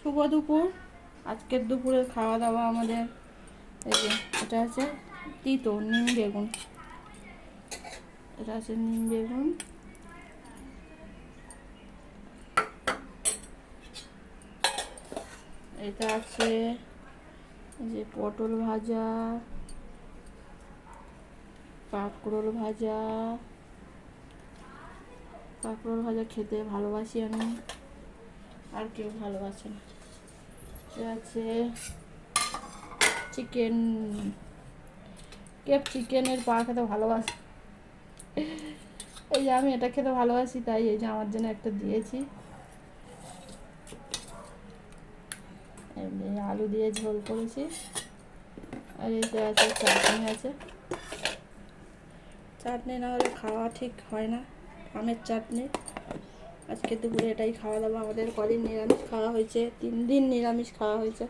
শুভ দুপুর। আজকের দুপুরের খাওয়া দাওয়া আমাদের এই যে এটা আছে তিতো নিম বেগুন, এটা আছে নিম বেগুন, এটা আছে যে পটল ভাজা, কাঁকরোল ভাজা। কাঁকরোল ভাজা খেতে ভালোবাসি আমি, আর কেউ ভালোবাসে না। আছে চিকেন, কেপ চিকেনের পা খেতে ভালোবাসি। এই যে আমি এটা খেতে ভালোবাসি, তাই এই যে আমার জন্য একটা দিয়েছি। আলু দিয়ে ঝোল করেছি। আর এই যে আছে চাটনি আছে, চাটনি না হলে খাওয়া ঠিক হয় না, আমের চাটনি। আজকে দুপুরে এটাই খাওয়া দাওয়া আমাদের। কদিন নিরামিষ খাওয়া হয়েছে, 3 দিন নিরামিষ খাওয়া হয়েছে।